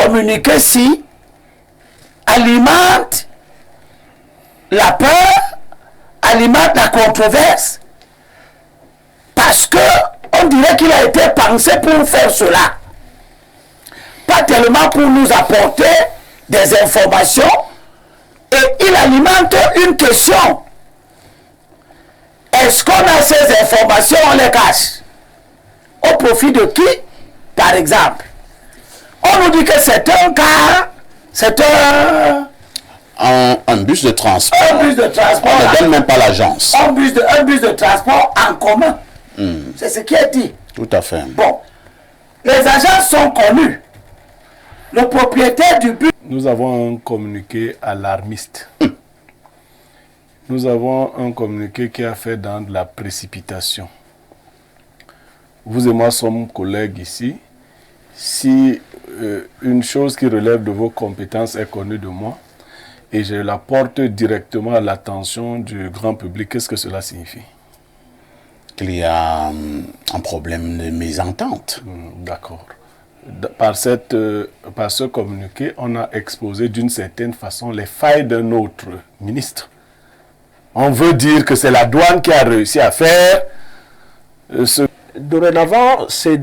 communiqué-ci alimente la peur, alimente la controverse, parce que on dirait qu'il a été pensé pour faire cela. Pas tellement pour nous apporter des informations, et il alimente une question. Est-ce qu'on a ces informations, on les cache? Au profit de qui, par exemple? On nous dit que c'est un car, c'est un bus de transport. Un bus de transport. On ne donne même pas l'agence. Un bus de transport en commun. C'est ce qui est dit. Tout à fait. Bon, les agences sont connues. Le propriétaire du bus... Nous avons un communiqué alarmiste. Nous avons un communiqué qui a fait dans de la précipitation. Vous et moi sommes collègues ici. Si une chose qui relève de vos compétences est connue de moi et je la porte directement à l'attention du grand public, qu'est-ce que cela signifie? Qu'il y a un problème de mésentente. D'accord. Par ce communiqué, on a exposé d'une certaine façon les failles de notre ministre. On veut dire que c'est la douane qui a réussi à faire ce... Dorénavant, c'est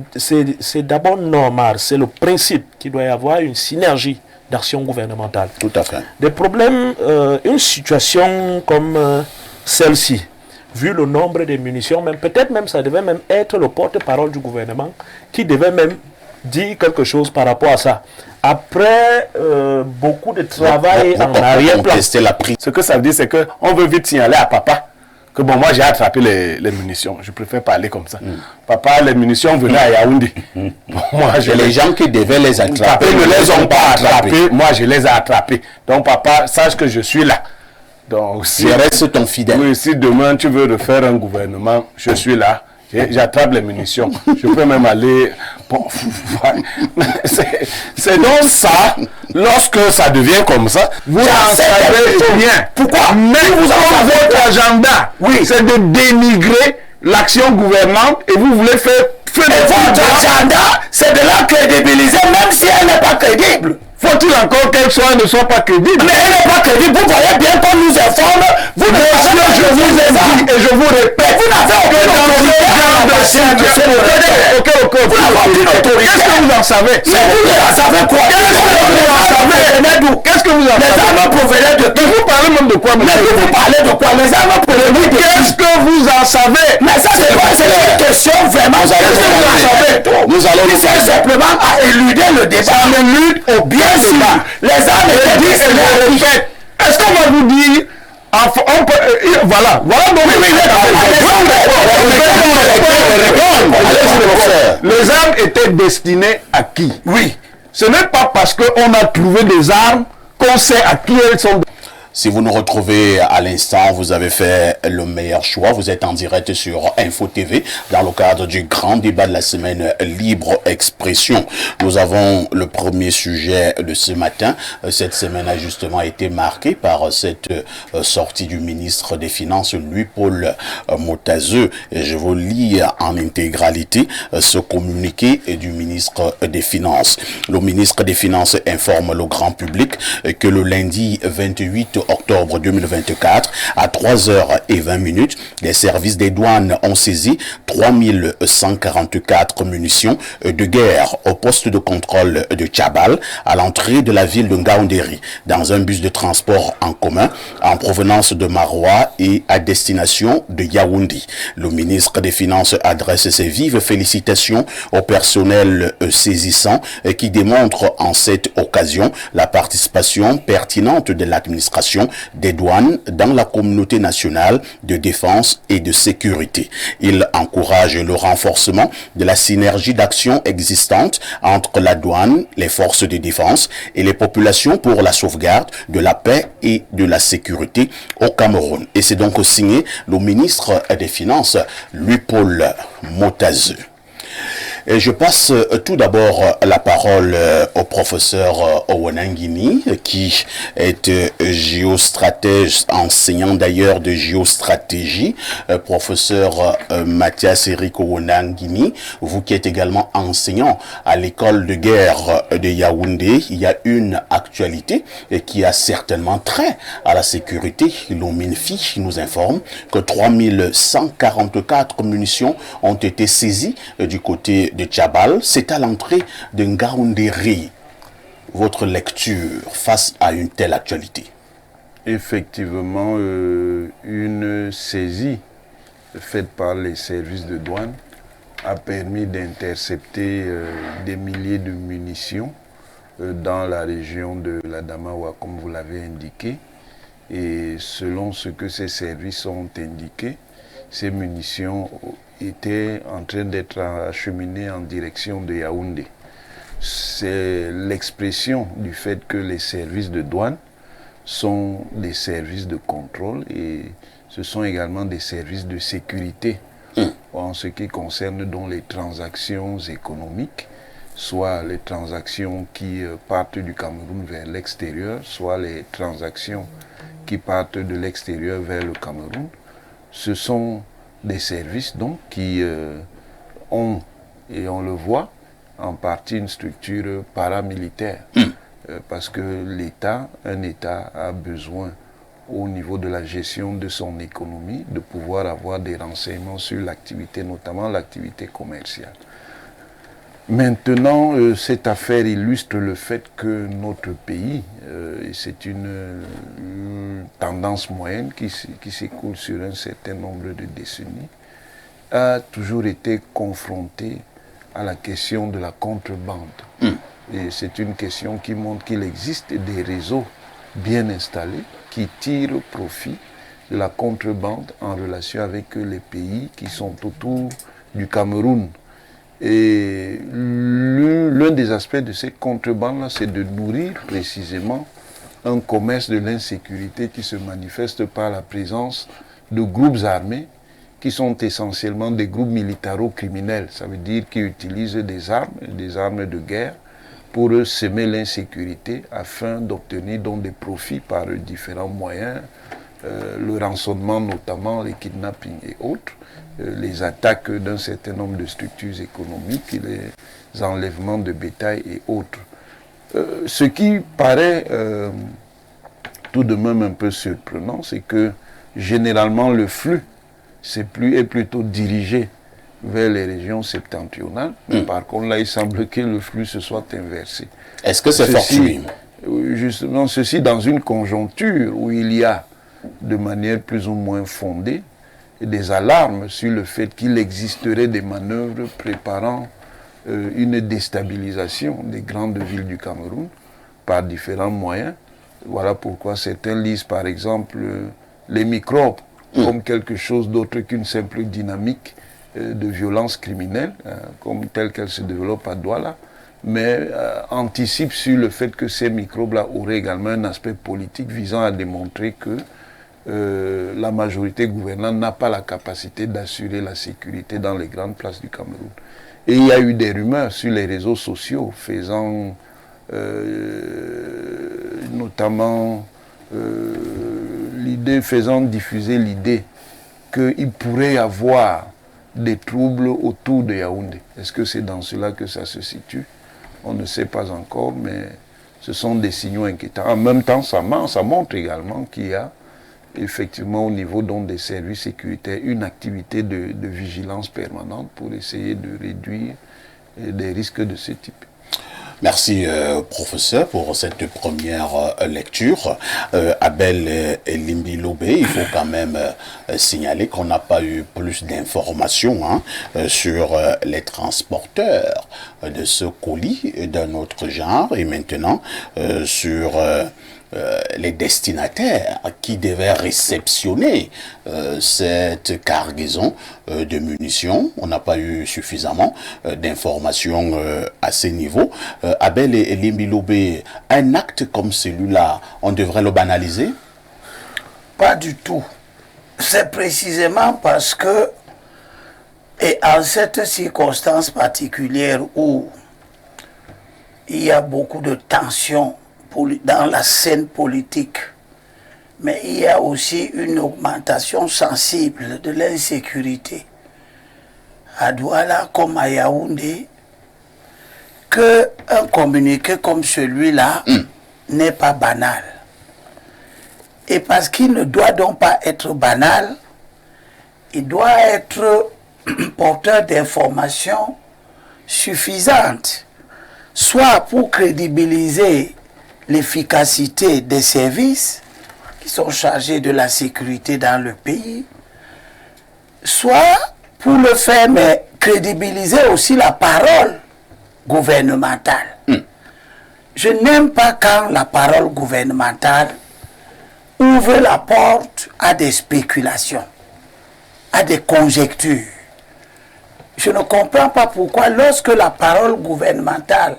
d'abord normal, c'est le principe qu'il doit y avoir une synergie d'action gouvernementale. Tout à fait. Des problèmes, une situation comme celle-ci, vu le nombre de munitions, même peut-être même ça devait même être le porte-parole du gouvernement qui devait même dire quelque chose par rapport à ça. Après beaucoup de travail en arrière-plan. Ce que ça veut dire, c'est qu'on veut vite signaler à papa que bon, moi j'ai attrapé les munitions. Je préfère parler comme ça. Papa, les munitions venaient à Yaoundé. Moi, les gens qui devaient les attraper ne les ont pas attrapés. Moi, je les ai attrapés. Donc, papa, sache que je suis là. Donc, si je reste ton fidèle. Oui, si demain tu veux refaire un gouvernement, je suis là. J'attrape les munitions. Je peux même aller... Bon, c'est donc ça, lorsque ça devient comme ça, vous en savez bien. Pourquoi? Mais vous avez votre agenda. Oui. C'est de dénigrer l'action gouvernante et vous voulez faire... Et votre agenda, c'est de la crédibiliser même si elle n'est pas crédible. Faut-il encore qu'elle ne soit pas crédible? Mais elle n'est pas crédible. Vous voyez bien qu'on nous informe. Vous ne savez pas, je vous ai dit et je vous répète. Vous n'avez aucune autorité. Qu'est-ce que vous en savez? Mais vous en savez quoi? Qu'est-ce que vous en savez? Les armes provenaient de qui? Vous parlez même de quoi? Mais vous parlez de quoi? Les armes provenaient de qui? Qu'est-ce que vous en savez? Mais ça c'est quoi? C'est une question vraiment. Qu'est-ce que vous en savez? Nous allons simplement à éluder le débat. Ça m'élude au bien. Les armes étaient dit et je répète. Est-ce qu'on va vous dire voilà donc les armes étaient destinées à qui? Oui. Ce n'est pas parce qu'on a trouvé des armes qu'on sait à qui elles sont. Si vous nous retrouvez à l'instant, vous avez fait le meilleur choix. Vous êtes en direct sur Info TV dans le cadre du grand débat de la semaine Libre Expression. Nous avons le premier sujet de ce matin. Cette semaine a justement été marquée par cette sortie du ministre des Finances, Louis-Paul Motazeux. Et je vous lis en intégralité ce communiqué du ministre des Finances. Le ministre des Finances informe le grand public que le lundi 28 octobre 2024, à 3h20, les services des douanes ont saisi 3144 munitions de guerre au poste de contrôle de Tchabal, à l'entrée de la ville de Ngaoundéry, dans un bus de transport en commun en provenance de Maroua et à destination de Yaoundé. Le ministre des Finances adresse ses vives félicitations au personnel saisissant qui démontre en cette occasion la participation pertinente de l'administration des douanes dans la communauté nationale de défense et de sécurité. Il encourage le renforcement de la synergie d'action existante entre la douane, les forces de défense et les populations pour la sauvegarde de la paix et de la sécurité au Cameroun. Et c'est donc signé le ministre des Finances, Louis-Paul Motazeux. Et je passe tout d'abord la parole au professeur Owanangini, qui est géostratège, enseignant d'ailleurs de géostratégie. Professeur Mathias Eric Owanangini, vous qui êtes également enseignant à l'école de guerre de Yaoundé, il y a une actualité qui a certainement trait à la sécurité. L'OMINFI nous informe que 3144 munitions ont été saisies du côté de Tchabal. C'est à l'entrée de Ngaoundéry. Votre lecture face à une telle actualité? Effectivement, une saisie faite par les services de douane a permis d'intercepter des milliers de munitions dans la région de l'Adamawa, comme vous l'avez indiqué. Et selon ce que ces services ont indiqué, ces munitions étaient en train d'être acheminées en direction de Yaoundé. C'est l'expression du fait que les services de douane sont des services de contrôle et ce sont également des services de sécurité en ce qui concerne donc les transactions économiques, soit les transactions qui partent du Cameroun vers l'extérieur, soit les transactions qui partent de l'extérieur vers le Cameroun. Ce sont des services donc qui ont, et on le voit, en partie une structure paramilitaire. Parce que un État a besoin, au niveau de la gestion de son économie, de pouvoir avoir des renseignements sur l'activité, notamment l'activité commerciale. Maintenant, cette affaire illustre le fait que notre pays, et c'est une tendance moyenne qui s'écoule sur un certain nombre de décennies, a toujours été confronté à la question de la contrebande. Et c'est une question qui montre qu'il existe des réseaux bien installés qui tirent profit de la contrebande en relation avec les pays qui sont autour du Cameroun. Et l'un des aspects de cette contrebande-là, c'est de nourrir précisément un commerce de l'insécurité qui se manifeste par la présence de groupes armés qui sont essentiellement des groupes militaro-criminels. Ça veut dire qu'ils utilisent des armes de guerre, pour semer l'insécurité afin d'obtenir donc des profits par différents moyens, le rançonnement notamment, les kidnappings et autres, les attaques d'un certain nombre de structures économiques, les enlèvements de bétail et autres. Ce qui paraît tout de même un peu surprenant, c'est que généralement le flux est plutôt dirigé vers les régions septentrionales. Mais par contre, là, il semble que le flux se soit inversé. Est-ce que c'est fortuit? Justement, ceci dans une conjoncture où il y a, de manière plus ou moins fondée, des alarmes sur le fait qu'il existerait des manœuvres préparant une déstabilisation des grandes villes du Cameroun par différents moyens. Voilà pourquoi certains lisent, par exemple, les microbes comme quelque chose d'autre qu'une simple dynamique de violence criminelle, comme telle qu'elle se développe à Douala, mais anticipe sur le fait que ces microbes-là auraient également un aspect politique visant à démontrer que la majorité gouvernante n'a pas la capacité d'assurer la sécurité dans les grandes places du Cameroun. Et il y a eu des rumeurs sur les réseaux sociaux faisant notamment faisant diffuser l'idée qu'il pourrait y avoir des troubles autour de Yaoundé. Est-ce que c'est dans cela que ça se situe? On ne sait pas encore, mais ce sont des signaux inquiétants. En même temps, ça montre également qu'il y a effectivement au niveau donc, des services sécuritaires une activité de vigilance permanente pour essayer de réduire des risques de ce type. Merci, professeur, pour cette première lecture. Abel Limbilobé, il faut quand même signaler qu'on n'a pas eu plus d'informations sur les transporteurs de ce colis d'un autre genre et maintenant sur les destinataires qui devaient réceptionner cette cargaison de munitions. On n'a pas eu suffisamment d'informations à ces niveaux. Abel et Limbilobé, un acte comme celui-là, on devrait le banaliser? Pas du tout. C'est précisément parce que Et en cette circonstance particulière où il y a beaucoup de tensions dans la scène politique, mais il y a aussi une augmentation sensible de l'insécurité à Douala comme à Yaoundé, qu'un communiqué comme celui-là n'est pas banal. Et parce qu'il ne doit donc pas être banal, il doit être porteur d'informations suffisantes, soit pour crédibiliser l'efficacité des services qui sont chargés de la sécurité dans le pays, soit pour le faire, mais crédibiliser aussi la parole gouvernementale. Je n'aime pas quand la parole gouvernementale ouvre la porte à des spéculations, à des conjectures. Je ne comprends pas pourquoi lorsque la parole gouvernementale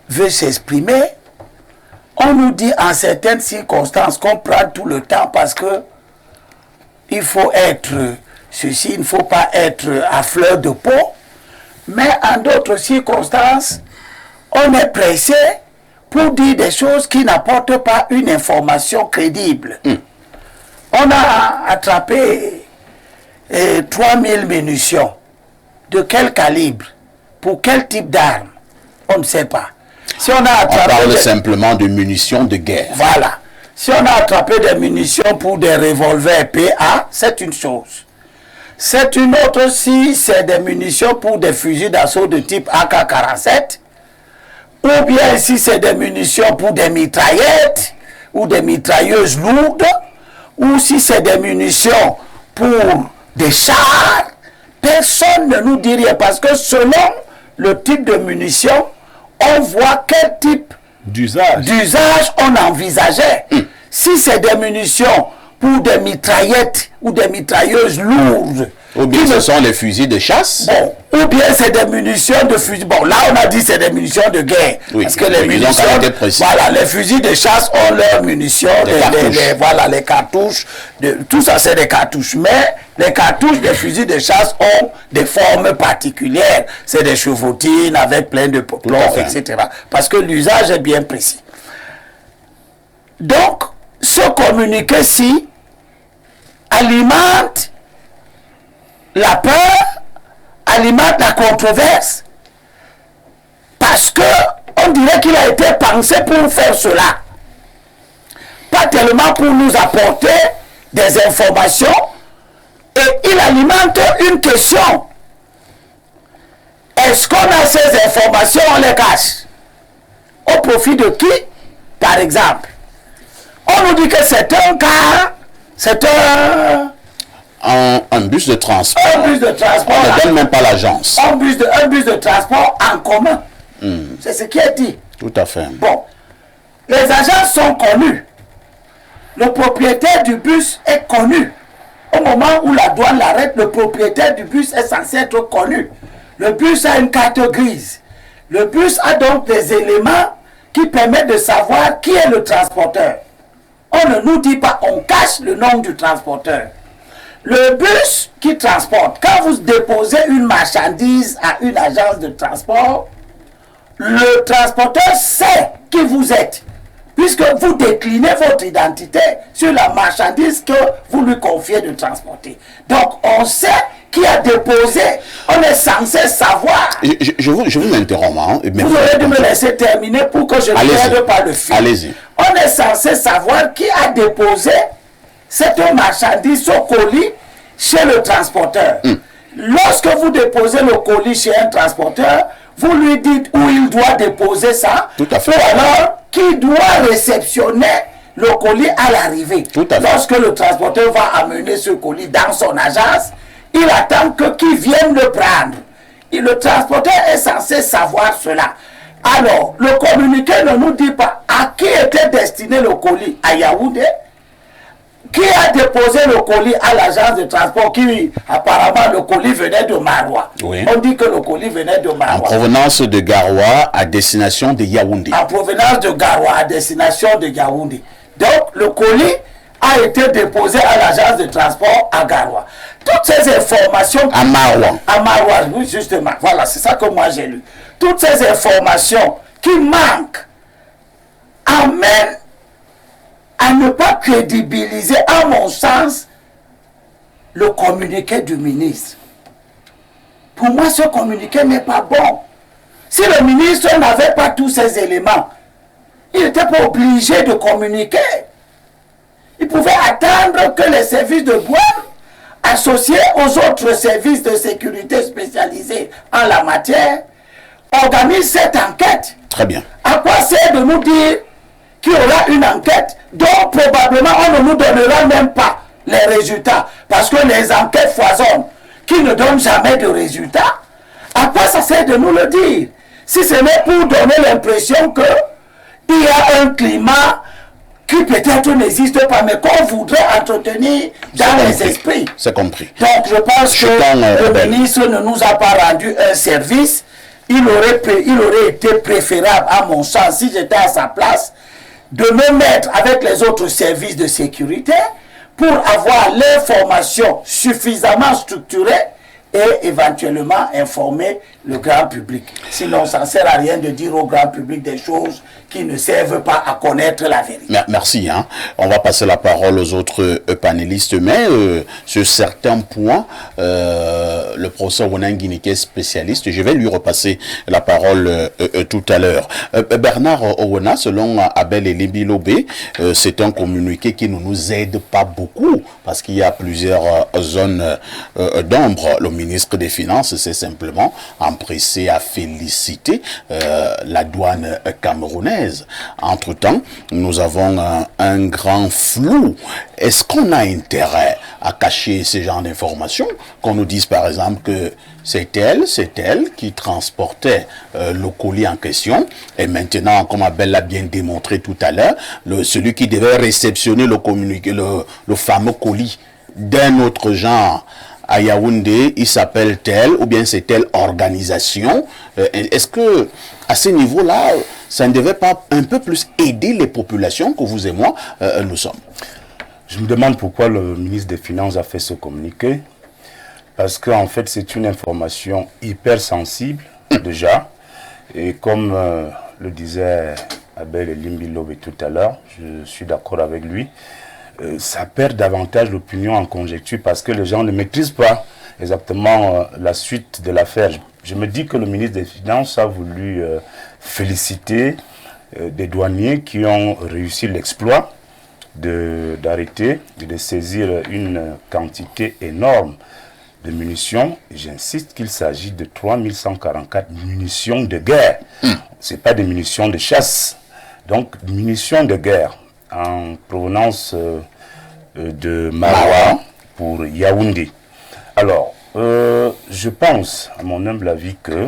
veut s'exprimer, on nous dit en certaines circonstances qu'on prend tout le temps parce que il faut être ceci, il ne faut pas être à fleur de peau, mais en d'autres circonstances, on est pressé pour dire des choses qui n'apportent pas une information crédible. On a attrapé 3000 munitions. De quel calibre? Pour quel type d'armes? On ne sait pas. Si on parle simplement de munitions de guerre. Voilà. Si on a attrapé des munitions pour des revolvers PA, c'est une chose. C'est une autre si c'est des munitions pour des fusils d'assaut de type AK-47, ou bien si c'est des munitions pour des mitraillettes, ou des mitrailleuses lourdes, ou si c'est des munitions pour des chars. Personne ne nous dit rien parce que selon le type de munitions, on voit quel type d'usage on envisageait. Si c'est des munitions pour des mitraillettes ou des mitrailleuses lourdes, ou bien ce sont les fusils de chasse, bon, ou bien c'est des munitions de fusil. Bon, là on a dit c'est des munitions de guerre. Oui, parce que les munitions, voilà, les fusils de chasse ont leurs munitions, voilà, les cartouches, tout ça c'est des cartouches. Mais les cartouches des fusils de chasse ont des formes particulières. C'est des chevrotines avec plein de plomb, etc. Parce que l'usage est bien précis. Donc, ce communiqué-ci alimente la peur, alimente la controverse, parce que on dirait qu'il a été pensé pour faire cela. Pas tellement pour nous apporter des informations, et il alimente une question. Est-ce qu'on a ces informations, on les cache? Au profit de qui, par exemple? On nous dit que c'est un cas, c'est un bus de transport. Un bus de transport. On ne donne même pas l'agence. Un bus de transport en commun. C'est ce qui est dit. Tout à fait. Bon, les agences sont connues. Le propriétaire du bus est connu. Au moment où la douane l'arrête, le propriétaire du bus est censé être connu. Le bus a une carte grise. Le bus a donc des éléments qui permettent de savoir qui est le transporteur. On ne nous dit pas, on cache le nom du transporteur. Le bus qui transporte, quand vous déposez une marchandise à une agence de transport, le transporteur sait qui vous êtes, puisque vous déclinez votre identité sur la marchandise que vous lui confiez de transporter. Donc, on sait qui a déposé, on est censé savoir. Je vous interromps. Hein, vous aurez dû me laisser terminer pour que je ne perde pas le fil. Allez-y. On est censé savoir qui a déposé cette marchandise au colis chez le transporteur. Lorsque vous déposez le colis chez un transporteur, vous lui dites où il doit déposer ça, tout à fait. Ou alors qui doit réceptionner le colis à l'arrivée. Lorsque le transporteur va amener ce colis dans son agence, il attend que qui vienne le prendre. Et le transporteur est censé savoir cela. Alors, le communiqué ne nous dit pas à qui était destiné le colis, à Yaoundé. Qui a déposé le colis à l'agence de transport qui, apparemment, le colis venait de Maroua. Oui. On dit que le colis venait de Maroua. En provenance de Garoua à destination de Yaoundé. En provenance de Garoua à destination de Yaoundé. Donc, le colis a été déposé à l'agence de transport à Garoua. toutes ces informations... À Maroua. À Maroua, oui, justement. Voilà, c'est ça que moi j'ai lu. Toutes ces informations qui manquent amènent à ne pas crédibiliser, à mon sens, le communiqué du ministre. Pour moi, ce communiqué n'est pas bon. Si le ministre n'avait pas tous ces éléments, il n'était pas obligé de communiquer. Il pouvait attendre que les services de douane, associés aux autres services de sécurité spécialisés en la matière, organisent cette enquête. Très bien. À quoi sert de nous dire qu'il y aura une enquête dont probablement on ne nous donnera même pas les résultats, parce que les enquêtes foisonnent, qui ne donnent jamais de résultats? À quoi ça sert de nous le dire? Si ce n'est pour donner l'impression qu'il y a un climat qui peut-être n'existe pas, mais qu'on voudrait entretenir dans les esprits. C'est compris. Donc je pense que le ministre ne nous a pas rendu un service. Il aurait été préférable, à mon sens, si j'étais à sa place, de me mettre avec les autres services de sécurité pour avoir l'information suffisamment structurée et éventuellement informer le grand public. Sinon, ça ne sert à rien de dire au grand public des choses qui ne servent pas à connaître la vérité. Merci. Hein. On va passer la parole aux autres panélistes, mais sur certains points, le professeur Wonangini, qui est spécialiste, je vais lui repasser la parole tout à l'heure. Bernard Owona, selon Abel Elimbi Lobé, c'est un communiqué qui ne nous aide pas beaucoup, parce qu'il y a plusieurs zones d'ombre. Le ministre des Finances s'est simplement empressé à féliciter la douane camerounaise. Entre-temps, nous avons un grand flou. Est-ce qu'on a intérêt à cacher ce genre d'informations? Qu'on nous dise par exemple que c'est elle qui transportait le colis en question, et maintenant, comme Abel l'a bien démontré tout à l'heure, celui qui devait réceptionner le communiqué, le fameux colis d'un autre genre à Yaoundé, il s'appelle tel, ou bien c'est telle organisation. Est-ce que à ce niveau-là, ça ne devait pas un peu plus aider les populations que vous et moi nous sommes? Je me demande pourquoi le ministre des Finances a fait ce communiqué. Parce qu'en fait, c'est une information hyper sensible, déjà. Et comme le disait Abel Elimbi Lobé tout à l'heure, je suis d'accord avec lui, ça perd davantage l'opinion en conjecture parce que les gens ne maîtrisent pas exactement la suite de l'affaire. Je me dis que le ministre des Finances a voulu féliciter des douaniers qui ont réussi l'exploit d'arrêter et de saisir une quantité énorme de munitions. J'insiste qu'il s'agit de 3144 munitions de guerre. Ce n'est pas des munitions de chasse. Donc, munitions de guerre en provenance de Maroua pour Yaoundé. Alors, je pense, à mon humble avis, que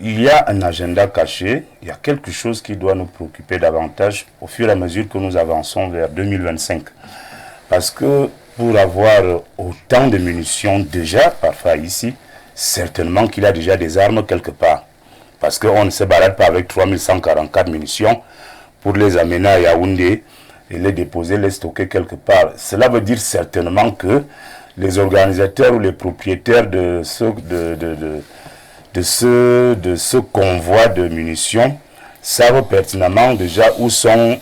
il y a un agenda caché, il y a quelque chose qui doit nous préoccuper davantage au fur et à mesure que nous avançons vers 2025. Parce que pour avoir autant de munitions déjà, parfois ici, certainement qu'il y a déjà des armes quelque part. Parce qu'on ne se balade pas avec 3144 munitions pour les amener à Yaoundé et les déposer, les stocker quelque part. Cela veut dire certainement que les organisateurs ou les propriétaires de ce convoi de munitions savent pertinemment déjà où sont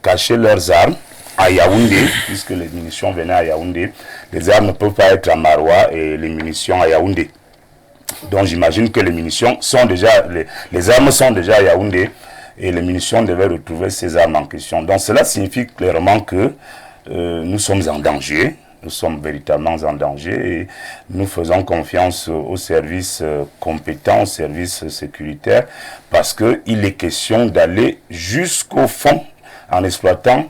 cachées leurs armes à Yaoundé, puisque les munitions venaient à Yaoundé. Les armes ne peuvent pas être à Maroua et les munitions à Yaoundé. Donc j'imagine que les munitions sont déjà, les armes sont déjà à Yaoundé et les munitions devaient retrouver ces armes en question. Donc cela signifie clairement que nous sommes en danger. Nous sommes véritablement en danger et nous faisons confiance aux services compétents, aux services sécuritaires, parce qu'il est question d'aller jusqu'au fond en exploitant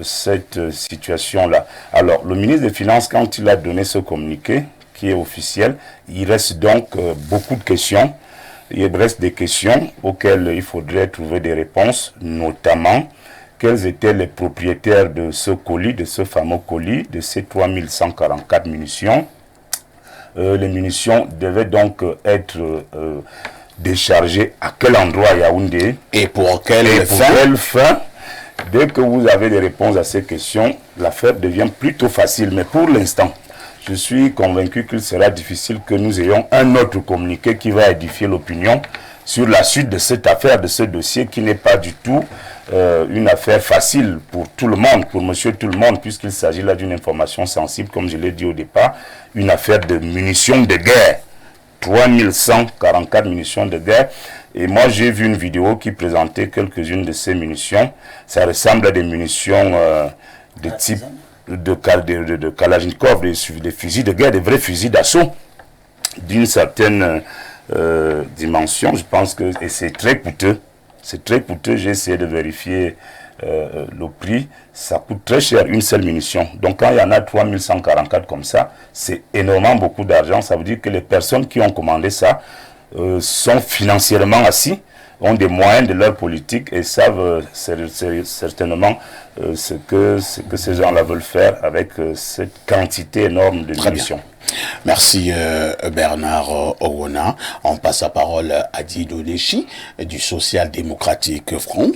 cette situation-là. Alors, le ministre des Finances, quand il a donné ce communiqué, qui est officiel, il reste donc beaucoup de questions. Il reste des questions auxquelles il faudrait trouver des réponses, notamment quels étaient les propriétaires de ce colis, de ce fameux colis, de ces 3144 munitions. Les munitions devaient donc être déchargées à quel endroit à Yaoundé et pour quelle fin. Dès que vous avez des réponses à ces questions, l'affaire devient plutôt facile. Mais pour l'instant, je suis convaincu qu'il sera difficile que nous ayons un autre communiqué qui va édifier l'opinion sur la suite de cette affaire, de ce dossier qui n'est pas du tout une affaire facile pour tout le monde, pour monsieur tout le monde, puisqu'il s'agit là d'une information sensible, comme je l'ai dit au départ, une affaire de munitions de guerre. 3144 munitions de guerre. Et moi, j'ai vu une vidéo qui présentait quelques-unes de ces munitions. Ça ressemble à des munitions de type de Kalachnikov, des fusils de guerre, des vrais fusils d'assaut d'une certaine dimension. Je pense que et c'est très coûteux. C'est très coûteux. J'ai essayé de vérifier le prix. Ça coûte très cher, une seule munition. Donc quand il y en a 3144 comme ça, c'est énormément beaucoup d'argent. Ça veut dire que les personnes qui ont commandé ça sont financièrement assis, ont des moyens de leur politique et savent certainement ce que ces gens-là veulent faire avec cette quantité énorme de munitions. Merci Bernard Owona. On passe la parole à Dieudonné Deshi du Social Démocratique Front.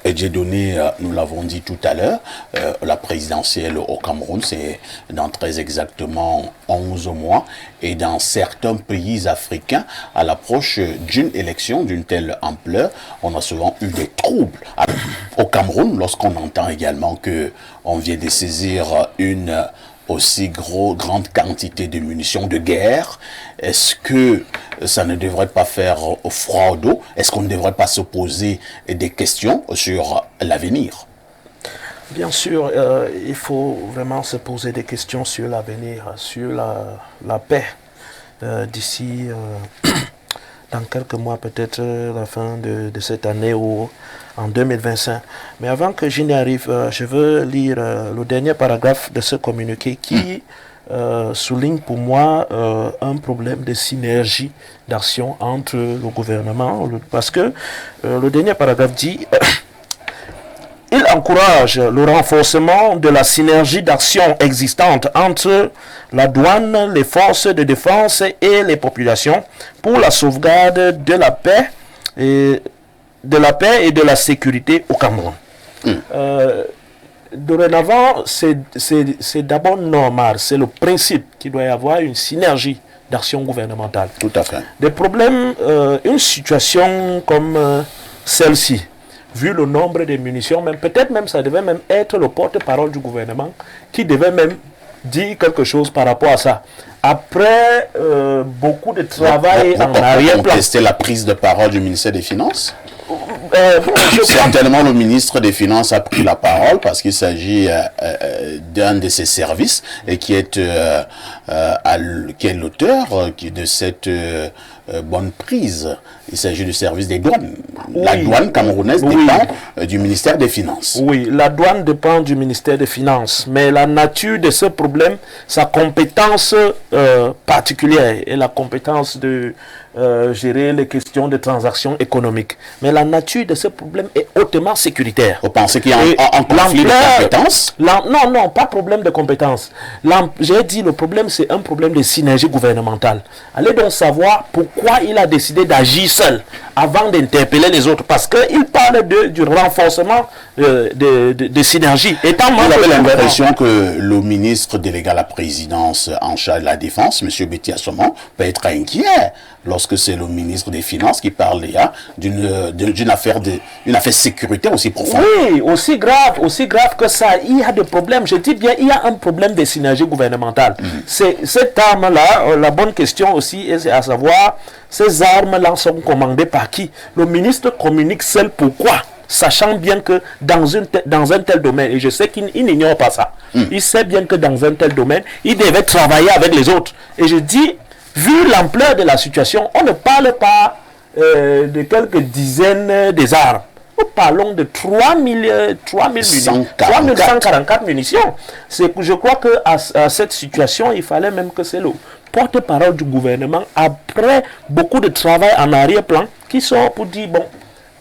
Dieudonné, nous l'avons dit tout à l'heure, la présidentielle au Cameroun, c'est dans très exactement 11 mois. Et dans certains pays africains, à l'approche d'une élection d'une telle ampleur, on a souvent eu des troubles. Alors, au Cameroun, lorsqu'on entend également qu'on vient de saisir une aussi grande quantité de munitions de guerre, est-ce que ça ne devrait pas faire froid au dos? Est-ce qu'on ne devrait pas se poser des questions sur l'avenir? Bien sûr, il faut vraiment se poser des questions sur l'avenir, sur la paix d'ici dans quelques mois, peut-être la fin de cette année ou en 2025. Mais avant que j'y arrive, je veux lire le dernier paragraphe de ce communiqué qui souligne pour moi un problème de synergie d'action entre le gouvernement, parce que le dernier paragraphe dit il encourage le renforcement de la synergie d'action existante entre la douane, les forces de défense et les populations pour la sauvegarde de la paix et de la sécurité au Cameroun. Dorénavant, c'est d'abord normal, c'est le principe qu'il doit y avoir une synergie d'action gouvernementale. Tout à fait. Des problèmes, une situation comme celle-ci, vu le nombre de munitions, peut-être même ça devait même être le porte-parole du gouvernement qui devait même dire quelque chose par rapport à ça. Après beaucoup de travail en arrière-plan. Contester la prise de parole du ministère des Finances? Certainement, le ministre des Finances a pris la parole parce qu'il s'agit d'un de ses services et qui est l'auteur de cette bonne prise. Il s'agit du service des douanes. Oui. La douane camerounaise dépend du ministère des Finances. Oui, la douane dépend du ministère des Finances. Mais la nature de ce problème, sa compétence particulière est la compétence de gérer les questions de transactions économiques. Mais la nature de ce problème est hautement sécuritaire. Vous pensez qu'il y a un conflit de compétences? Non, pas problème de compétences. J'ai dit le problème, c'est un problème de synergie gouvernementale. Allez donc savoir pourquoi il a décidé d'agir seul avant d'interpeller les autres. Parce qu'il parle du renforcement de synergie. Vous avez l'impression que le ministre délégué à la présidence en charge de la défense, M. Betty Assomant, peut être inquiet lorsque c'est le ministre des Finances qui parle déjà d'une affaire sécurité aussi profonde. Oui, aussi grave que ça. Il y a des problèmes. Je dis bien, il y a un problème de synergie gouvernementale. Cette arme-là, la bonne question aussi est à savoir, ces armes-là sont commandées par qui? Le ministre communique seul. Pourquoi? Sachant bien que dans un tel domaine, et je sais qu'il n'ignore pas ça, il sait bien que dans un tel domaine, il devait travailler avec les autres. Et je dis, vu l'ampleur de la situation, on ne parle pas de quelques dizaines des armes. Nous parlons de 3144 munitions. Je crois qu'à cette situation, il fallait même que c'est le porte-parole du gouvernement, après beaucoup de travail en arrière-plan, qui sort pour dire, bon,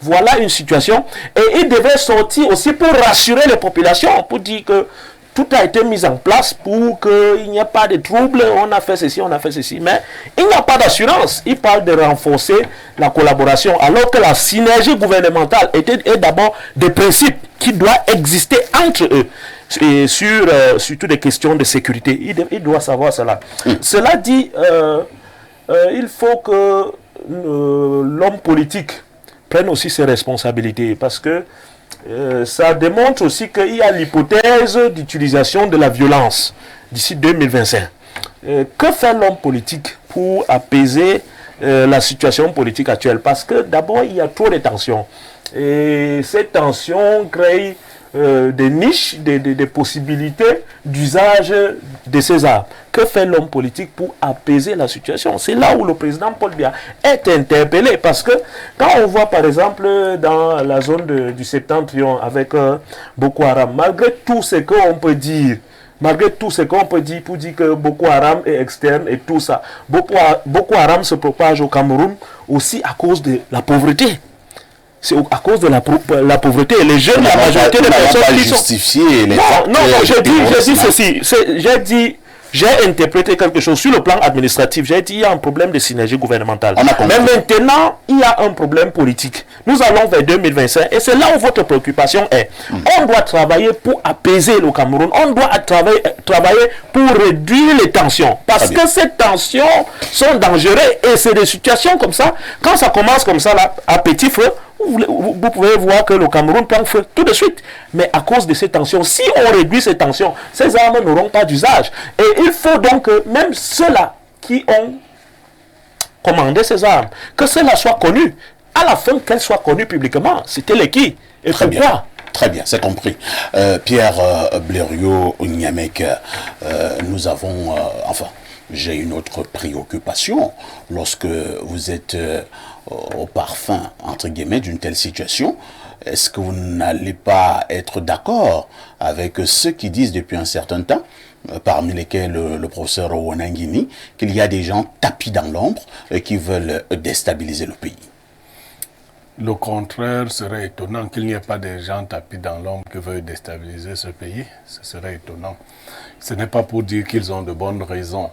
voilà une situation. Et il devait sortir aussi pour rassurer les populations, pour dire que tout a été mis en place pour qu'il n'y ait pas de troubles. On a fait ceci, on a fait ceci. Mais il n'y a pas d'assurance. Il parle de renforcer la collaboration, alors que la synergie gouvernementale est d'abord des principes. qui doit exister entre eux et surtout des questions de sécurité. Il doit savoir cela. Cela dit, il faut que l'homme politique prenne aussi ses responsabilités parce que ça démontre aussi qu'il y a l'hypothèse d'utilisation de la violence d'ici 2025. Que fait l'homme politique pour apaiser la situation politique actuelle? Parce que d'abord, il y a trop de tensions. Et ces tensions créent des niches, des possibilités d'usage de ces armes. Que fait l'homme politique pour apaiser la situation? C'est là où le président Paul Biya est interpellé. Parce que quand on voit par exemple dans la zone du Septentrion avec Boko Haram, malgré tout ce qu'on peut dire, pour dire que Boko Haram est externe et tout ça, Boko Haram se propage au Cameroun aussi à cause de la pauvreté. C'est à cause de la pauvreté. Les jeunes, la majorité des personnes qui sont... justifier les Non, j'ai dit ceci. J'ai interprété quelque chose sur le plan administratif. J'ai dit il y a un problème de synergie gouvernementale. Mais maintenant, il y a un problème politique. Nous allons vers 2025 et c'est là où votre préoccupation est. On doit travailler pour apaiser le Cameroun. On doit travailler pour réduire les tensions. Parce que ces tensions sont dangereuses et c'est des situations comme ça. Quand ça commence comme ça, là, à petit feu, vous pouvez voir que le Cameroun prend feu tout de suite. Mais à cause de ces tensions, si on réduit ces tensions, ces armes n'auront pas d'usage. Et il faut donc que même ceux-là qui ont commandé ces armes, que cela soit connu. À la fin, qu'elles soient connues publiquement. C'était les qui et Très pourquoi. bien. Très bien, c'est compris. Pierre Blériot-Niamek, nous avons... j'ai une autre préoccupation. Lorsque vous êtes au parfum, entre guillemets, d'une telle situation, est-ce que vous n'allez pas être d'accord avec ceux qui disent depuis un certain temps, parmi lesquels le professeur Wanangini, qu'il y a des gens tapis dans l'ombre qui veulent déstabiliser le pays? Le contraire serait étonnant, qu'il n'y ait pas des gens tapis dans l'ombre qui veulent déstabiliser ce pays. Ce serait étonnant. Ce n'est pas pour dire qu'ils ont de bonnes raisons.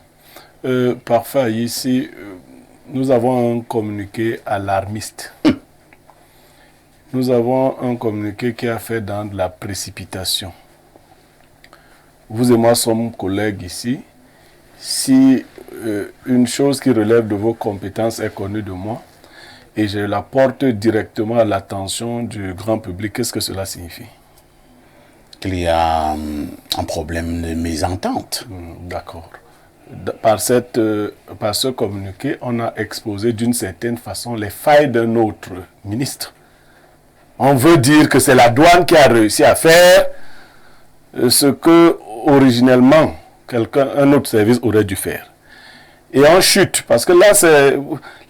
Parfois, ici, nous avons un communiqué alarmiste. Nous avons un communiqué qui a fait dans de la précipitation. Vous et moi sommes collègues ici. Si une chose qui relève de vos compétences est connue de moi, et je la porte directement à l'attention du grand public, qu'est-ce que cela signifie? Qu'il y a un problème de mésentente. D'accord. Par ce communiqué, on a exposé d'une certaine façon les failles de notre ministre. On veut dire que c'est la douane qui a réussi à faire ce que originellement un autre service aurait dû faire. Et on chute, parce que là,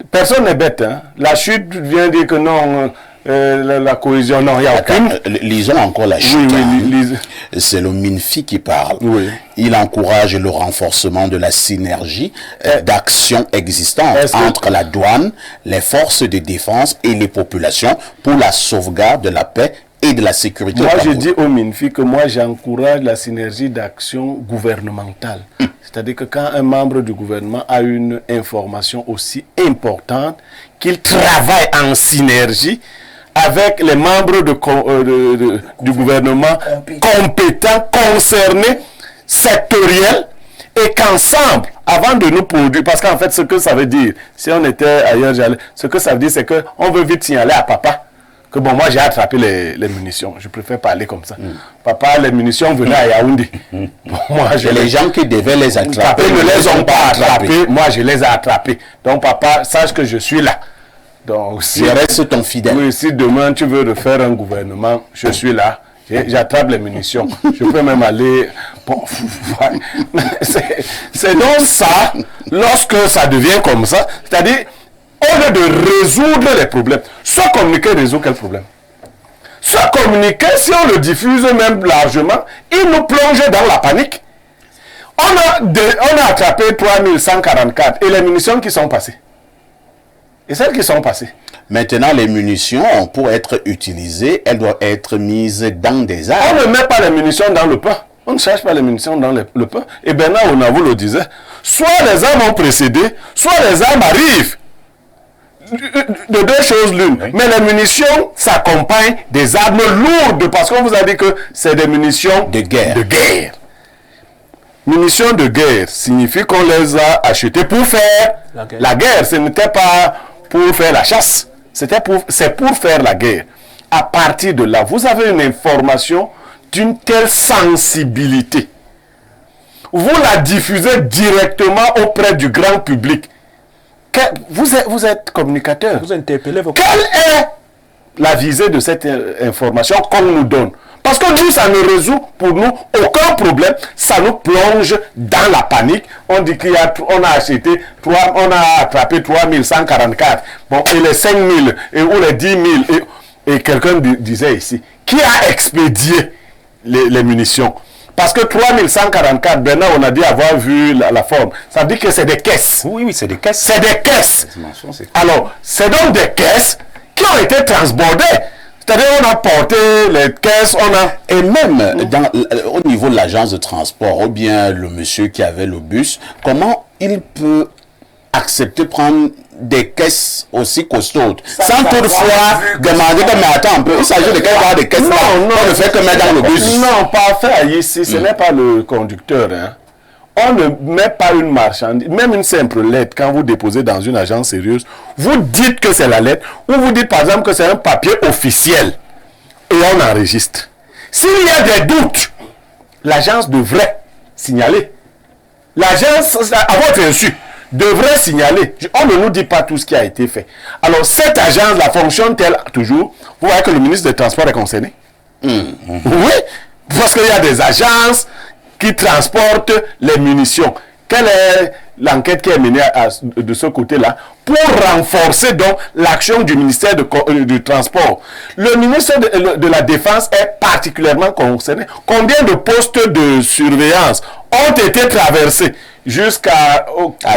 personne n'est bête. Hein. La chute vient dire que non, la cohésion, non, il n'y a aucune. Lisons encore la chute. Oui, c'est le MINFI qui parle. Oui. Il encourage le renforcement de la synergie d'actions existantes entre la douane, les forces de défense et les populations pour la sauvegarde de la paix et de la sécurité. Moi, je dis au MINFI que moi, j'encourage la synergie d'action gouvernementale. C'est-à-dire que quand un membre du gouvernement a une information aussi importante, qu'il travaille en synergie avec les membres du gouvernement compétents, concernés, sectoriels, et qu'ensemble, avant de nous produire, parce qu'en fait, ce que ça veut dire, si on était ailleurs, ce que ça veut dire, c'est qu'on veut vite signaler à papa que bon, moi j'ai attrapé les munitions. Je préfère parler comme ça. Papa, les munitions venaient à Yaoundé. Moi, les gens qui devaient les attraper ne les ont pas attrapés. Moi, je les ai attrapés. Donc, papa, sache que je suis là. Donc, si je reste ton fidèle. Oui, si demain tu veux refaire un gouvernement, je suis là. J'attrape les munitions. Je peux même aller... Bon, c'est donc ça, lorsque ça devient comme ça, c'est-à-dire, au lieu de résoudre les problèmes, ce communiqué résout quel problème? Ce communiqué, si on le diffuse même largement, il nous plonge dans la panique. On a attrapé 3144 et les munitions qui sont passées. Et celles qui sont passées. Maintenant, les munitions, pour être utilisées, elles doivent être mises dans des armes. On ne met pas les munitions dans le pain. On ne cherche pas les munitions dans le pain. Et Bernard Onavou le disait. Soit les armes ont précédé, soit les armes arrivent. de deux choses l'une. Oui. Mais les munitions s'accompagnent des armes lourdes parce qu'on vous a dit que c'est des munitions de guerre. Munitions de guerre signifie qu'on les a achetées pour faire la guerre. Ce n'était pas pour faire la chasse. C'est pour faire la guerre. À partir de là, vous avez une information d'une telle sensibilité. Vous la diffusez directement auprès du grand public. Vous êtes communicateur. Vous interpellez vos... Quelle est la visée de cette information qu'on nous donne? Parce que nous, ça ne résout pour nous aucun problème. Ça nous plonge dans la panique. On dit qu'on a acheté, on a attrapé 3144. Bon, et les 5000, ou les 10 000. Et quelqu'un disait ici, qui a expédié les munitions? Parce que 3144, Bernard, on a dit avoir vu la forme. Ça veut dire que c'est des caisses. Oui, c'est des caisses. C'est des caisses. Alors, c'est donc des caisses qui ont été transbordées. C'est-à-dire on a porté les caisses, Et même au niveau de l'agence de transport, ou bien le monsieur qui avait le bus, comment il peut accepter prendre des caisses aussi costaudes sans toutefois demander que, mais attends un peu, il s'agit de des caisses on ne fait que mettre dans le bus. Non, pas faire ici, ce n'est pas le conducteur. Hein. On ne met pas une marchandise, même une simple lettre, quand vous déposez dans une agence sérieuse, vous dites que c'est la lettre, ou vous dites par exemple que c'est un papier officiel, et on enregistre. S'il y a des doutes, l'agence devrait signaler. L'agence, à votre insu, devrait signaler. On ne nous dit pas tout ce qui a été fait. Alors, cette agence-là fonctionne-t-elle toujours? Vous voyez que le ministre des Transports est concerné. Oui, parce qu'il y a des agences qui transportent les munitions. Quelle est l'enquête qui est menée de ce côté-là pour renforcer donc l'action du ministère du Transport? Le ministère de la Défense est particulièrement concerné. Combien de postes de surveillance ont été traversés jusqu'à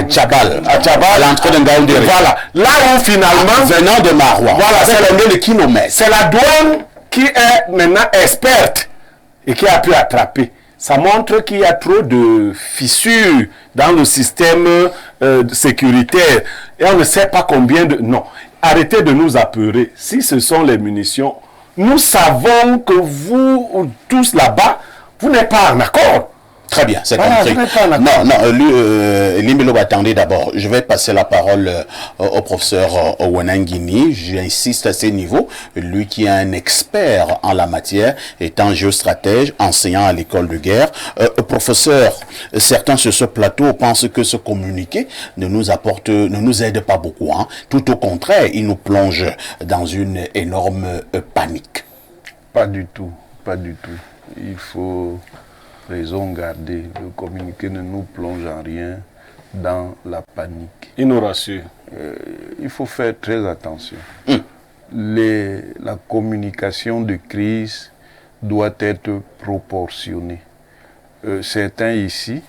Tchabal, à l'entrée de Ngao Nderi. Voilà, là où finalement, venant de Marois, voilà, c'est combien de kilomètres? C'est la douane qui est maintenant experte et qui a pu attraper. Ça montre qu'il y a trop de fissures dans le système sécuritaire. Et on ne sait pas combien de... Non, arrêtez de nous apeurer. Si ce sont les munitions, nous savons que vous, tous là-bas, vous n'êtes pas en accord. Très bien, c'est compris. Limbelo, attendez d'abord. Je vais passer la parole au professeur Wanangini. J'insiste à ce niveau. Lui qui est un expert en la matière, étant géostratège, enseignant à l'école de guerre. Professeur, certains sur ce plateau pensent que ce communiqué ne nous aide pas beaucoup. Hein. Tout au contraire, il nous plonge dans une énorme panique. Pas du tout, pas du tout. Il faut... raison garder, le communiqué ne nous plonge en rien dans la panique. Il nous rassure. Il faut faire très attention. La communication de crise doit être proportionnée. Certains ici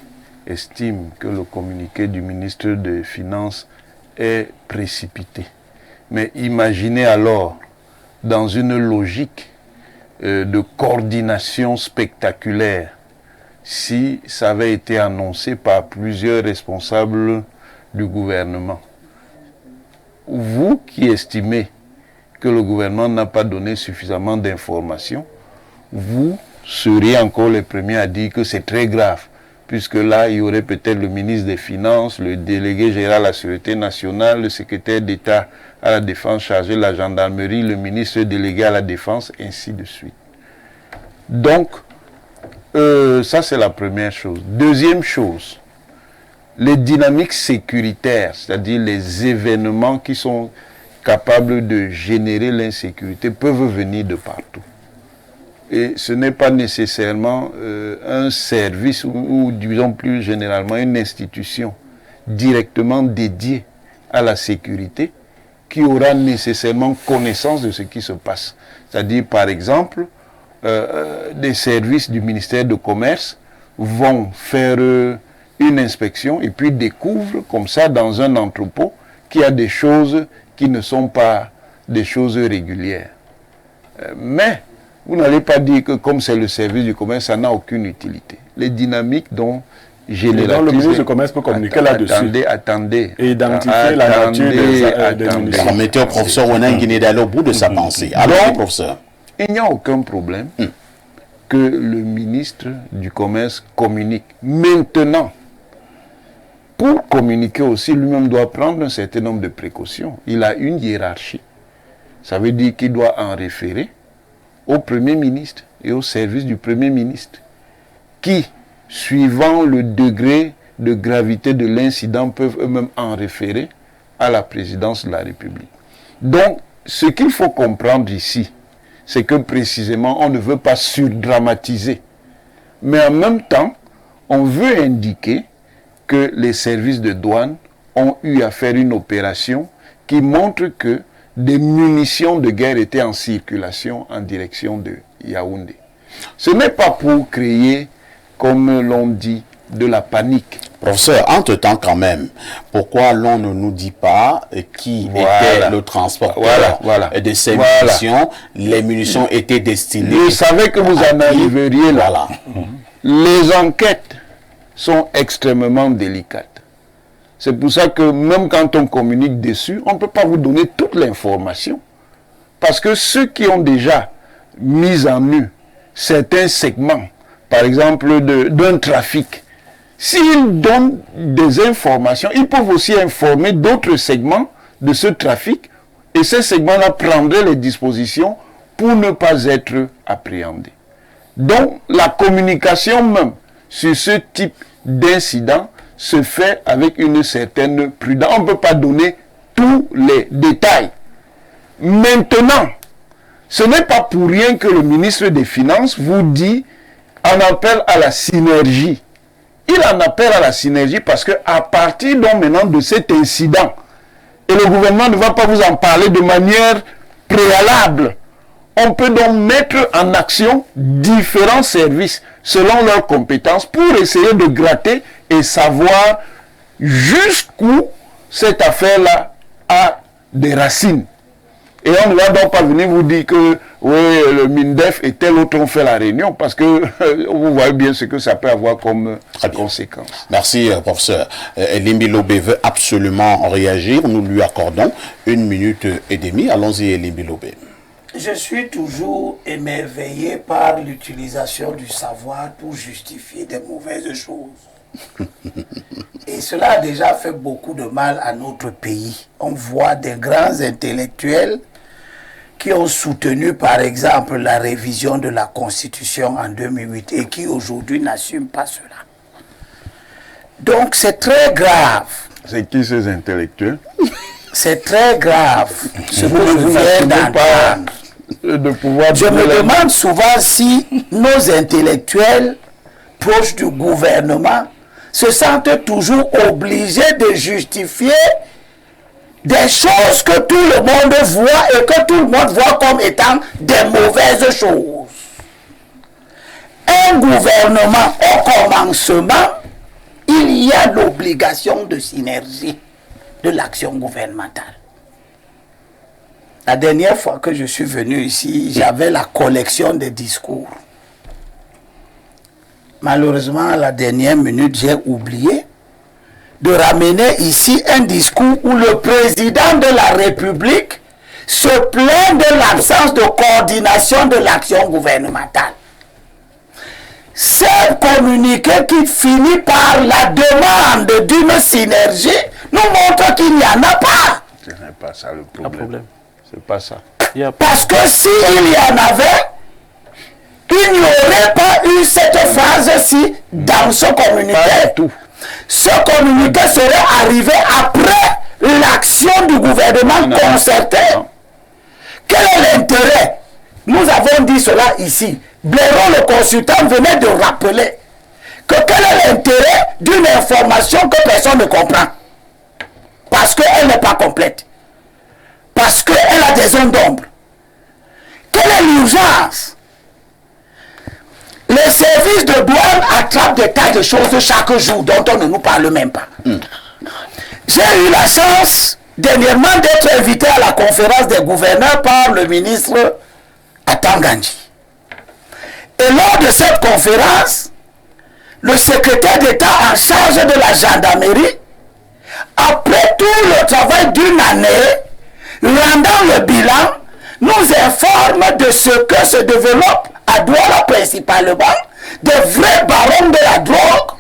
estiment que le communiqué du ministre des Finances est précipité. Mais imaginez alors, dans une logique de coordination spectaculaire, si ça avait été annoncé par plusieurs responsables du gouvernement. Vous qui estimez que le gouvernement n'a pas donné suffisamment d'informations, vous seriez encore les premiers à dire que c'est très grave, puisque là, il y aurait peut-être le ministre des Finances, le délégué général à la Sécurité nationale, le secrétaire d'État à la Défense chargé de la gendarmerie, le ministre délégué à la Défense, ainsi de suite. Donc, ça c'est la première chose. Deuxième chose, les dynamiques sécuritaires, c'est-à-dire les événements qui sont capables de générer l'insécurité, peuvent venir de partout. Et ce n'est pas nécessairement un service ou disons plus généralement une institution directement dédiée à la sécurité qui aura nécessairement connaissance de ce qui se passe. C'est-à-dire par exemple, des services du ministère de Commerce vont faire une inspection et puis découvrent comme ça dans un entrepôt qu'il y a des choses qui ne sont pas des choses régulières. Mais vous n'allez pas dire que comme c'est le service du commerce, ça n'a aucune utilité. Les dynamiques dont génératrice. Donc le ministre du Commerce peut communiquer là-dessus. Attendez. Et identifier la nature des munitions. Permettez au professeur Wanan Guinée d'aller au bout de sa pensée. Alors, professeur. Il n'y a aucun problème que le ministre du Commerce communique. Maintenant, pour communiquer aussi, lui-même doit prendre un certain nombre de précautions. Il a une hiérarchie. Ça veut dire qu'il doit en référer au Premier ministre et au service du Premier ministre, qui, suivant le degré de gravité de l'incident, peuvent eux-mêmes en référer à la présidence de la République. Donc, ce qu'il faut comprendre ici, c'est que précisément, on ne veut pas surdramatiser. Mais en même temps, on veut indiquer que les services de douane ont eu à faire une opération qui montre que des munitions de guerre étaient en circulation en direction de Yaoundé. Ce n'est pas pour créer, comme l'on dit, de la panique. Professeur, entre-temps quand même, pourquoi l'on ne nous dit pas qui était le transporteur de ces munitions? Les munitions étaient destinées... Je savais que vous en arriveriez là. Les enquêtes sont extrêmement délicates. C'est pour ça que même quand on communique dessus, on ne peut pas vous donner toute l'information. Parce que ceux qui ont déjà mis en nu certains segments, par exemple d'un trafic, s'ils donnent des informations, ils peuvent aussi informer d'autres segments de ce trafic, et ces segments-là prendraient les dispositions pour ne pas être appréhendés. Donc, la communication même sur ce type d'incident se fait avec une certaine prudence. On ne peut pas donner tous les détails. Maintenant, ce n'est pas pour rien que le ministre des Finances vous dit en appel à la synergie. Il en appelle à la synergie parce que à partir donc maintenant de cet incident, et le gouvernement ne va pas vous en parler de manière préalable, on peut donc mettre en action différents services selon leurs compétences pour essayer de gratter et savoir jusqu'où cette affaire-là a des racines. Et on ne va donc pas venir vous dire que oui, le MINDEF et tel autre ont fait la réunion, parce que vous voyez bien ce que ça peut avoir comme conséquence. Merci, professeur. Elimbi Lobé veut absolument réagir. Nous lui accordons 1 minute et demie. Allons-y, Elimbi Lobé. Je suis toujours émerveillé par l'utilisation du savoir pour justifier des mauvaises choses. Et cela a déjà fait beaucoup de mal à notre pays. On voit des grands intellectuels qui ont soutenu par exemple la révision de la Constitution en 2008 et qui aujourd'hui n'assument pas cela. Donc c'est très grave. C'est qui ces intellectuels? C'est très grave ce que je viens d'entendre. Je me demande souvent si nos intellectuels proches du gouvernement se sentent toujours obligés de justifier des choses que tout le monde voit et que tout le monde voit comme étant des mauvaises choses. Un gouvernement, au commencement, il y a l'obligation de synergie de l'action gouvernementale. La dernière fois que je suis venu ici, j'avais la collection des discours. Malheureusement, à la dernière minute, j'ai oublié de ramener ici un discours où le président de la République se plaint de l'absence de coordination de l'action gouvernementale. Ce communiqué qui finit par la demande d'une synergie nous montre qu'il n'y en a pas. Ce n'est pas ça le problème. C'est pas ça. Parce que s'il y en avait, il n'y aurait pas eu cette phrase-ci dans ce communiqué. Ce communiqué serait arrivé après l'action du gouvernement concerté. Quel est l'intérêt? Nous avons dit cela ici. Blaireau, le consultant, venait de rappeler que quel est l'intérêt d'une information que personne ne comprend? Parce qu'elle n'est pas complète. Parce qu'elle a des zones d'ombre. Quelle est l'urgence? Les services de douane attrapent des tas de choses chaque jour dont on ne nous parle même pas. J'ai eu la chance dernièrement d'être invité à la conférence des gouverneurs par le ministre Atangandji. Et lors de cette conférence, le secrétaire d'État en charge de la gendarmerie, après tout le travail d'une année, rendant le bilan, nous informe de ce que se développe à Douala principalement, des vrais barons de la drogue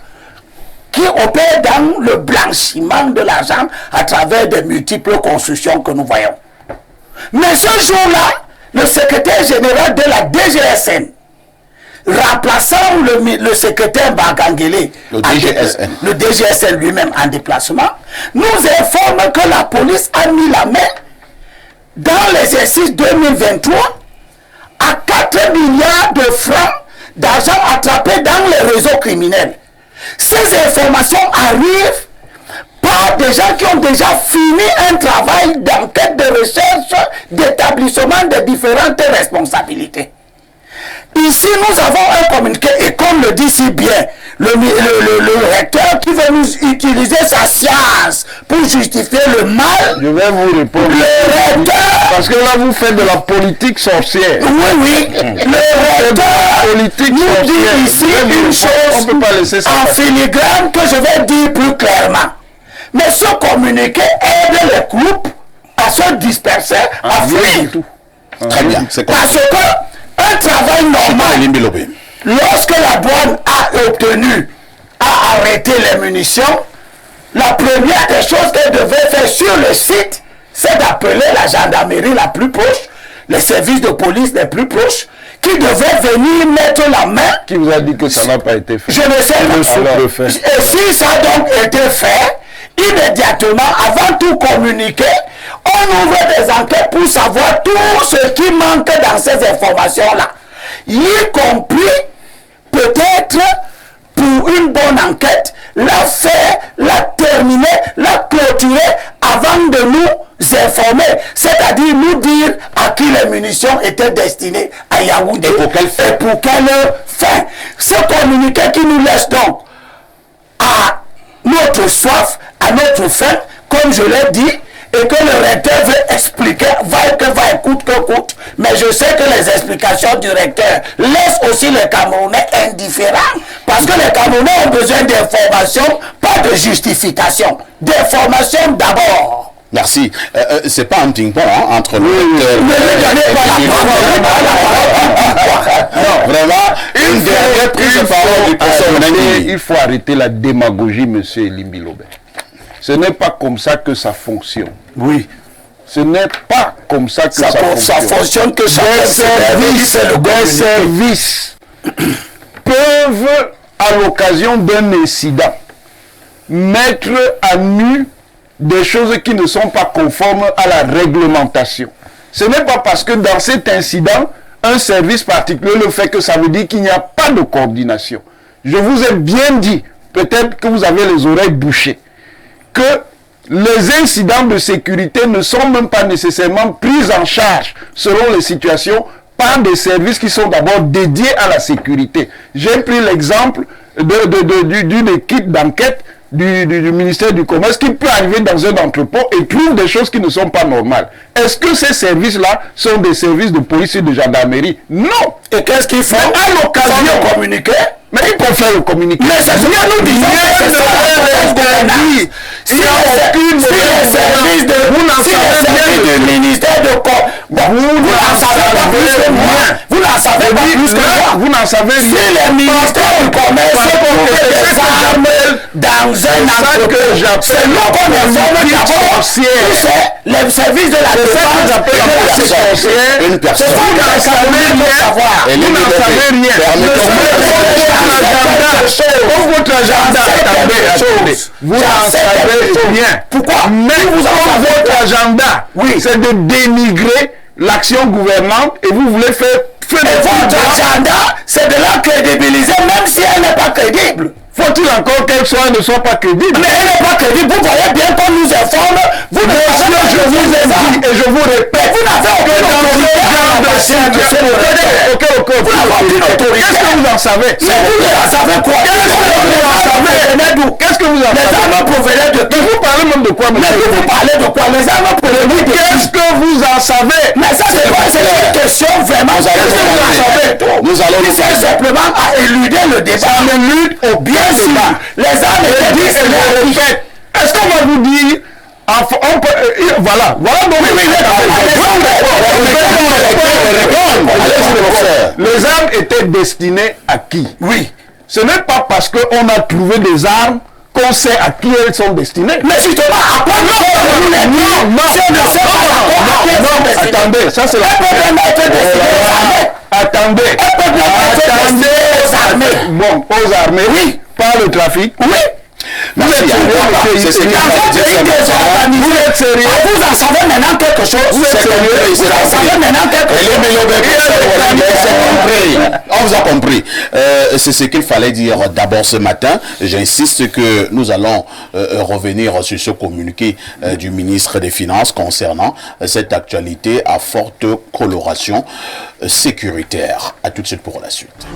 qui opèrent dans le blanchiment de l'argent à travers des multiples constructions que nous voyons. Mais ce jour-là, le secrétaire général de la DGSN, remplaçant le secrétaire Bagangele, le DGSN lui-même en déplacement, nous informe que la police a mis la main dans l'exercice 2023 à 4 milliards de francs d'argent attrapés dans les réseaux criminels. Ces informations arrivent par des gens qui ont déjà fini un travail d'enquête, de recherche, d'établissement de différentes responsabilités. Ici, nous avons un communiqué, et comme le dit si bien le recteur qui veut nous utiliser sa science pour justifier le mal. Je vais vous répondre. Le recteur... Parce que là, vous faites de la politique sorcière. Oui. Le recteur nous dit ici une chose on peut pas laisser ça en filigrane que je vais dire plus clairement. Mais ce communiqué aide les groupes à se disperser, à fuir. Très bien, c'est comme Parce que un travail normal, lorsque la douane a arrêté les munitions, la première des choses qu'elle devait faire sur le site, c'est d'appeler la gendarmerie la plus proche, les services de police les plus proches, qui devaient venir mettre la main. Qui vous a dit que ça n'a pas été fait? Je ne sais pas. Et si ça a donc été fait, immédiatement, avant tout communiquer, on ouvre des enquêtes pour savoir tout ce qui manque dans ces informations-là. Y compris, peut-être, pour une bonne enquête, la faire, la terminer, la clôturer avant de nous informer. C'est-à-dire nous dire à qui les munitions étaient destinées à Yaoundé. Et pour quelle fin? Et pour quelle fin. Ce communiqué qui nous laisse donc à notre soif, à notre faim, comme je l'ai dit, et que le recteur veut expliquer, va coûte que coûte, mais je sais que les explications du recteur laissent aussi les Camerounais indifférents, parce que les Camerounais ont besoin d'informations, pas de justification, d'informations d'abord. Merci. C'est pas un ping-pong entre le recteur Non, vraiment, une dernière prise de parole du professeur. Il faut arrêter la démagogie, monsieur Elimbi Lobé. Ce n'est pas comme ça que ça fonctionne. Oui. Ce n'est pas comme ça que ça fonctionne. Ça fonctionne que des services peuvent, à l'occasion d'un incident, mettre à nu des choses qui ne sont pas conformes à la réglementation. Ce n'est pas parce que dans cet incident, un service particulier le fait que ça veut dire qu'il n'y a pas de coordination. Je vous ai bien dit, peut-être que vous avez les oreilles bouchées, que les incidents de sécurité ne sont même pas nécessairement pris en charge selon les situations par des services qui sont d'abord dédiés à la sécurité. J'ai pris l'exemple d'une équipe d'enquête du ministère du Commerce qui peut arriver dans un entrepôt et trouve des choses qui ne sont pas normales. Est-ce que ces services-là sont des services de police et de gendarmerie? Non. Et qu'est-ce qu'il faut? À l'occasion de communiquer. Mais ils peuvent faire le communiqué. Mais c'est ce que nous disons. Si les services du ministère de vous n'en savez pas plus que moi. Vous n'en savez pas plus que moi. Vous n'en savez rien. Si le ministère du Commerce trouve des armes dans un entrepôt, c'est nous qu'on informe d'abord. Les services de la défense. Une personne. Vous n'en savez rien. Vous n'en savez rien. Votre agenda, attendez. Vous n'en savez rien. Pourquoi? Mais votre agenda, c'est de dénigrer l'action gouvernante et vous voulez faire votre agenda, c'est de la crédibiliser même si elle n'est pas crédible. Faut-il encore qu'elle ne soit pas crédible? Mais elle n'est pas crédible. Vous voyez bien qu'on nous informe. Vous ne savez pas, je vous ai dit et je vous répète. Vous n'avez aucune autorité. Qu'est-ce que vous en savez? Mais vous en savez quoi? Qu'est-ce que vous en savez? Les armes provenaient de qui? Vous parlez même de quoi, monsieur? Mais vous parlez de quoi? Les armes provenaient de qui? Qu'est-ce que vous en savez? Mais ça, c'est quoi? C'est une question vraiment. Qu'est-ce que vous en savez? c'est tout. Nous allons il sert simplement à éluder le débat. Ça m'élude au bien débat. Les armes étaient destinées. Est-ce qu'on va vous dire, voilà donc les armes étaient destinées à qui? Oui. Ce n'est pas parce qu'on a trouvé des armes qu'on sait à qui elles sont destinées. Mais justement, à quoi attendez, ça c'est attendez, bon, aux armées, oui, par le trafic, oui. Vous êtes sérieux? Vous en savez maintenant quelque chose? Vous êtes sérieux? Vous en savez maintenant quelque chose? On vous a compris. C'est ce qu'il fallait dire d'abord ce matin. J'insiste que nous allons revenir sur ce communiqué du ministre des Finances concernant cette actualité à forte coloration sécuritaire. À tout de suite pour la suite.